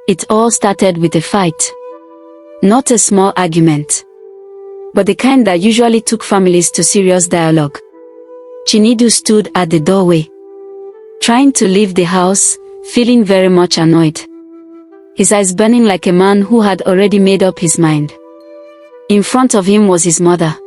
It all started with a fight. Not a small argument, but the kind that usually took families to serious dialogue. Chinedu stood at the doorway, trying to leave the house, feeling very much annoyed. His eyes burning like a man who had already made up his mind. In front of him was his mother,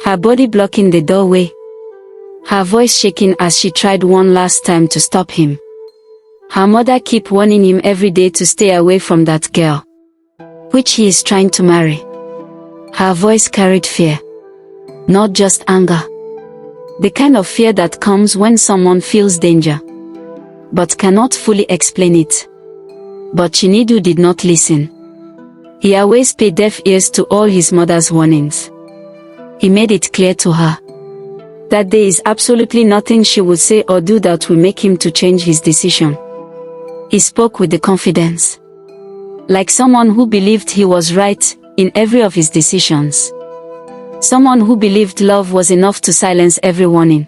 her body blocking the doorway, her voice shaking as she tried one last time to stop him. Her mother kept warning him every day to stay away from that girl, which he is trying to marry. Her voice carried fear, not just anger. The kind of fear that comes when someone feels danger, but cannot fully explain it. But Chinedu did not listen. He always paid deaf ears to all his mother's warnings. He made it clear to her that there is absolutely nothing she would say or do that will make him to change his decision. He spoke with the confidence, like someone who believed he was right in every of his decisions. Someone who believed love was enough to silence every warning.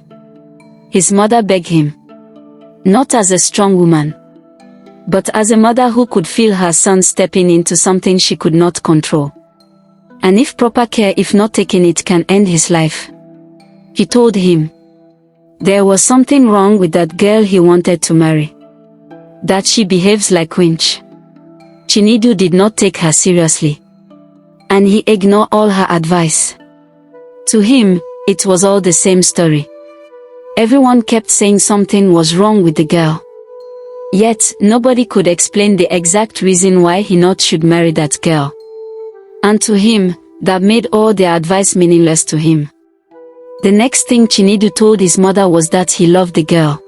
His mother begged him, not as a strong woman, but as a mother who could feel her son stepping into something she could not control. And if proper care, if not taken, it can end his life. He told him there was something wrong with that girl he wanted to marry, that she behaves like winch. Chinedu did not take her seriously, and he ignored all her advice. To him, it was all the same story. Everyone kept saying something was wrong with the girl. Yet, nobody could explain the exact reason why he not should marry that girl. And to him, that made all their advice meaningless to him. The next thing Chinedu told his mother was that he loved the girl,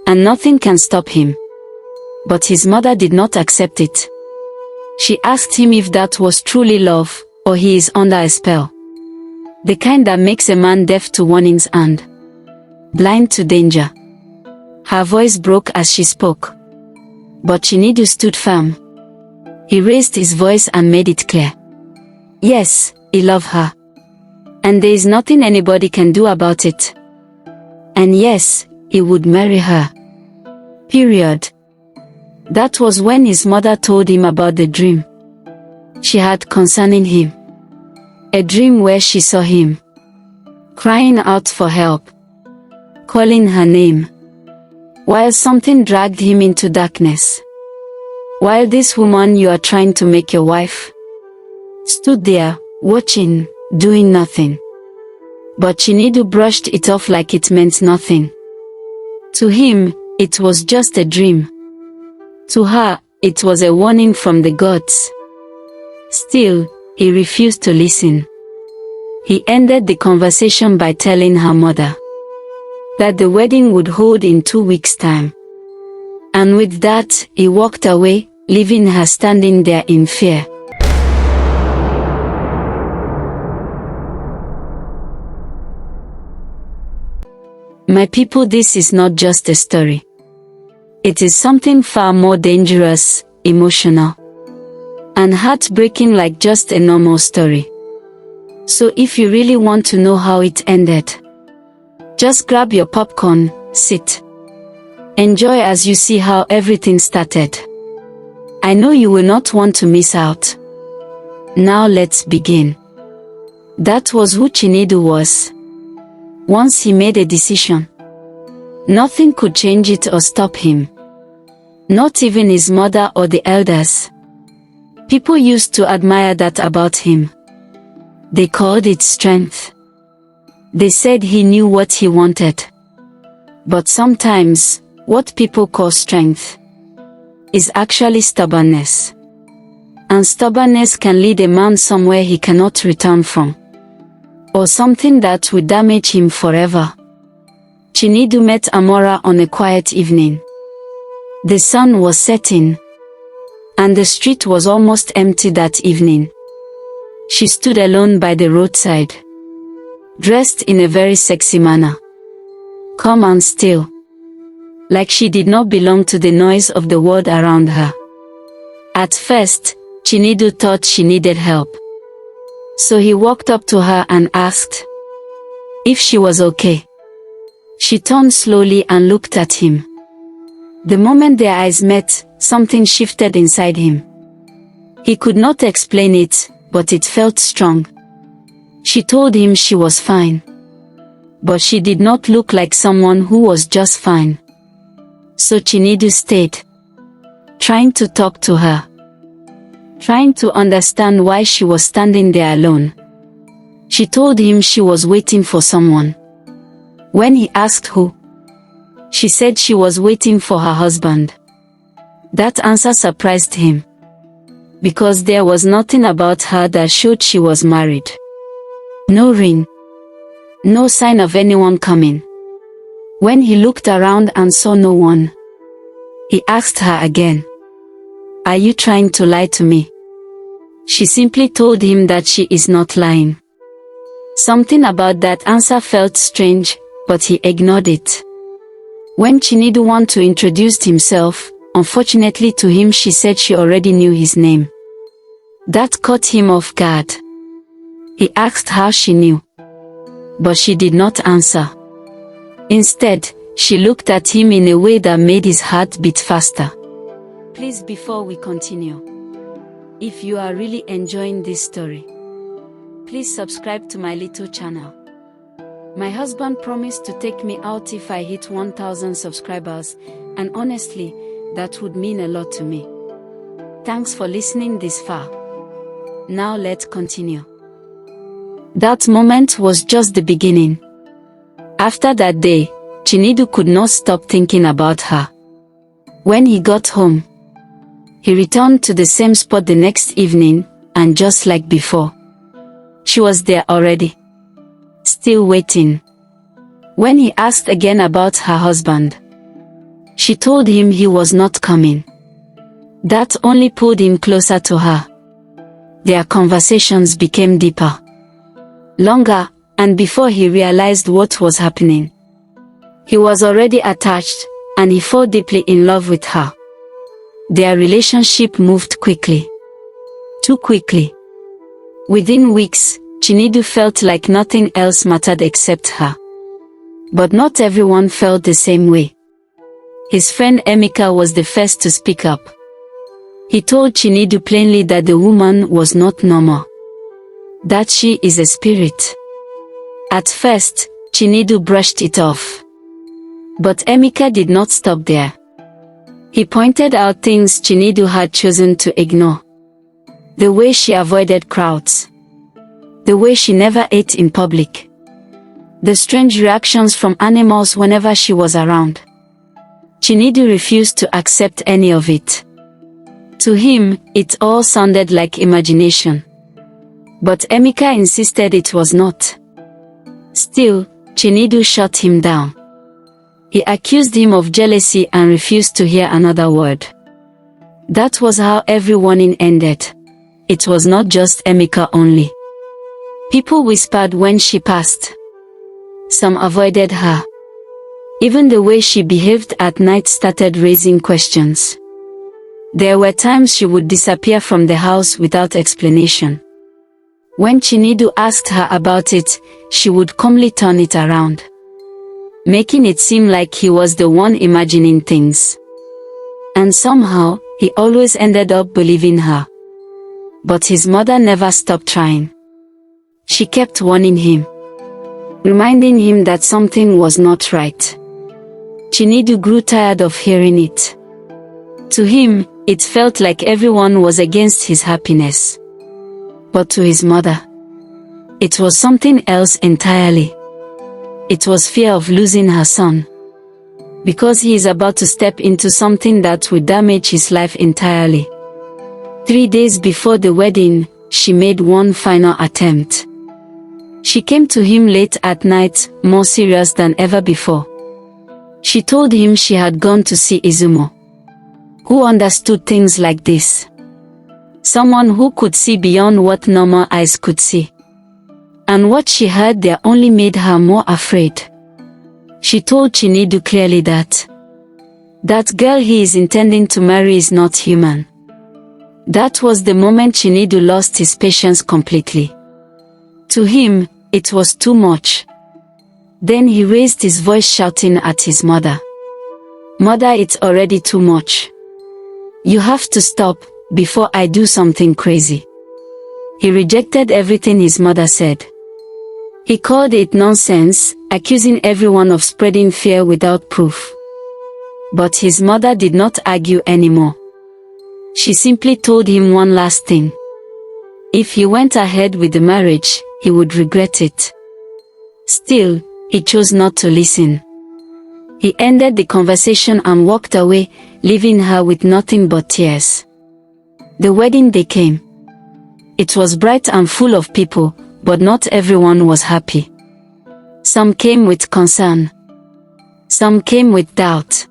and nothing can stop him. But his mother did not accept it. She asked him if that was truly love, or he is under a spell. The kind that makes a man deaf to warnings and blind to danger. Her voice broke as she spoke, but Chinedu stood firm. He raised his voice and made it clear. Yes, he loved her, and there is nothing anybody can do about it. And yes, he would marry her. Period. That was when his mother told him about the dream she had concerning him. A dream where she saw him crying out for help, calling her name, while something dragged him into darkness. While this woman you are trying to make your wife stood there, watching, doing nothing. But Chinedu brushed it off like it meant nothing. To him, it was just a dream. To her, it was a warning from the gods. Still, he refused to listen. He ended the conversation by telling her mother that the wedding would hold in 2 weeks' time. And with that, he walked away, leaving her standing there in fear. My people, this is not just a story. It is something far more dangerous, emotional, and heartbreaking, like just a normal story. So if you really want to know how it ended, just grab your popcorn, sit, enjoy as you see how everything started. I know you will not want to miss out. Now let's begin. That was who Chinedu was. Once he made a decision, nothing could change it or stop him. Not even his mother or the elders. People used to admire that about him. They called it strength. They said he knew what he wanted. But sometimes, what people call strength is actually stubbornness. And stubbornness can lead a man somewhere he cannot return from, or something that will damage him forever. Chinedu met Amora on a quiet evening. The sun was setting, and the street was almost empty that evening. She stood alone by the roadside, dressed in a very sexy manner, calm and still, like she did not belong to the noise of the world around her. At first, Chinedu thought she needed help. So he walked up to her and asked if she was okay. She turned slowly and looked at him. The moment their eyes met, something shifted inside him. He could not explain it, but it felt strong. She told him she was fine. But she did not look like someone who was just fine. So Chinedu stayed, trying to talk to her, trying to understand why she was standing there alone. She told him she was waiting for someone. When he asked who, she said she was waiting for her husband. That answer surprised him, because there was nothing about her that showed she was married. No ring, no sign of anyone coming. When he looked around and saw no one, he asked her again, "Are you trying to lie to me?" She simply told him that she is not lying. Something about that answer felt strange, but he ignored it. When Chinedu wanted to introduce himself, unfortunately to him she said she already knew his name. That caught him off guard. He asked how she knew, but she did not answer. Instead, she looked at him in a way that made his heart beat faster. Please, before we continue, if you are really enjoying this story, please subscribe to my little channel. My husband promised to take me out if I hit 1,000 subscribers, and honestly, that would mean a lot to me. Thanks for listening this far. Now let's continue. That moment was just the beginning. After that day, Chinedu could not stop thinking about her. When he got home, he returned to the same spot the next evening, and just like before, she was there already, still waiting. When he asked again about her husband, she told him he was not coming. That only pulled him closer to her. Their conversations became deeper, longer, and before he realized what was happening, he was already attached, and he fell deeply in love with her. Their relationship moved quickly. Too quickly. Within weeks, Chinedu felt like nothing else mattered except her. But not everyone felt the same way. His friend Emeka was the first to speak up. He told Chinedu plainly that the woman was not normal, that she is a spirit. At first, Chinedu brushed it off. But Emeka did not stop there. He pointed out things Chinedu had chosen to ignore. The way she avoided crowds. The way she never ate in public. The strange reactions from animals whenever she was around. Chinedu refused to accept any of it. To him, it all sounded like imagination. But Emeka insisted it was not. Still, Chinedu shut him down. He accused him of jealousy and refused to hear another word. That was how every warning ended. It was not just Emeka only. People whispered when she passed. Some avoided her. Even the way she behaved at night started raising questions. There were times she would disappear from the house without explanation. When Chinedu asked her about it, she would calmly turn it around, making it seem like he was the one imagining things. And somehow, he always ended up believing her. But his mother never stopped trying. She kept warning him, reminding him that something was not right. Chinedu grew tired of hearing it. To him, it felt like everyone was against his happiness. But to his mother, it was something else entirely. It was fear of losing her son. Because he is about to step into something that would damage his life entirely. 3 days before the wedding, she made one final attempt. She came to him late at night, more serious than ever before. She told him she had gone to see Izumo, who understood things like this. Someone who could see beyond what normal eyes could see. And what she heard there only made her more afraid. She told Chinedu clearly that girl he is intending to marry is not human. That was the moment Chinedu lost his patience completely. To him, it was too much. Then he raised his voice shouting at his mother. "Mother, it's already too much. You have to stop, before I do something crazy. He rejected everything his mother said. He called it nonsense, accusing everyone of spreading fear without proof. But his mother did not argue anymore. She simply told him one last thing. If he went ahead with the marriage, he would regret it. Still, he chose not to listen. He ended the conversation and walked away, leaving her with nothing but tears. The wedding day came. It was bright and full of people, but not everyone was happy. Some came with concern. Some came with doubt.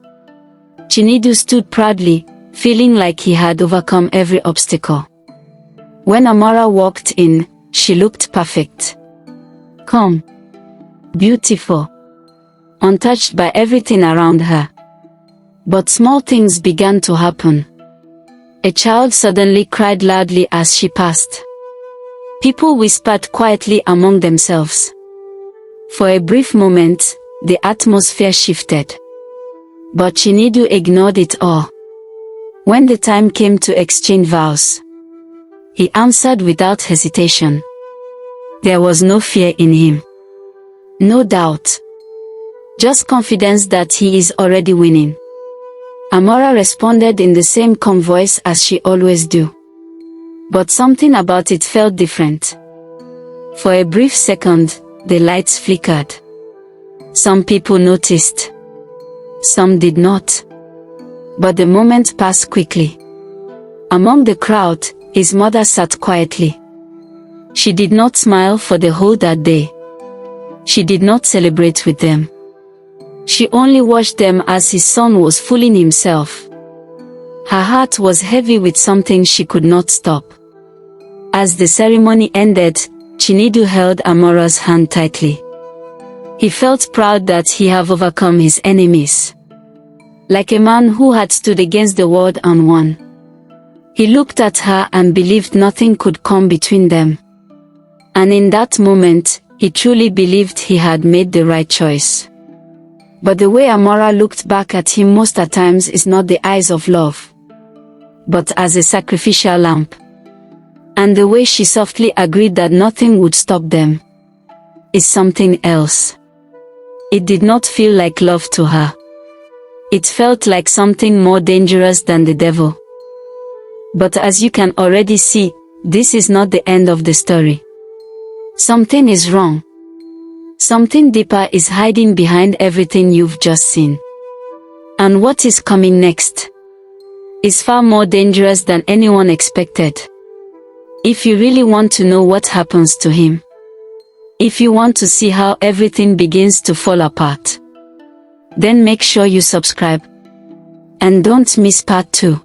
Chinedu stood proudly, feeling like he had overcome every obstacle. When Amara walked in, she looked perfect. Calm. Beautiful. Untouched by everything around her. But small things began to happen. A child suddenly cried loudly as she passed. People whispered quietly among themselves. For a brief moment, the atmosphere shifted. But Chinedu ignored it all. When the time came to exchange vows, he answered without hesitation. There was no fear in him. No doubt. Just confidence that he is already winning. Amara responded in the same calm voice as she always do. But something about it felt different. For a brief second, the lights flickered. Some people noticed. Some did not. But the moment passed quickly. Among the crowd, his mother sat quietly. She did not smile for the whole that day. She did not celebrate with them. She only watched them as his son was fooling himself. Her heart was heavy with something she could not stop. As the ceremony ended, Chinedu held Amara's hand tightly. He felt proud that he had overcome his enemies. Like a man who had stood against the world and won. He looked at her and believed nothing could come between them. And in that moment, he truly believed he had made the right choice. But the way Amara looked back at him most at times is not the eyes of love, but as a sacrificial lamb. And the way she softly agreed that nothing would stop them is something else. It did not feel like love to her. It felt like something more dangerous than the devil. But as you can already see, this is not the end of the story. Something is wrong. Something deeper is hiding behind everything you've just seen. And what is coming next is far more dangerous than anyone expected. If you really want to know what happens to him, if you want to see how everything begins to fall apart, then make sure you subscribe. And don't miss part 2.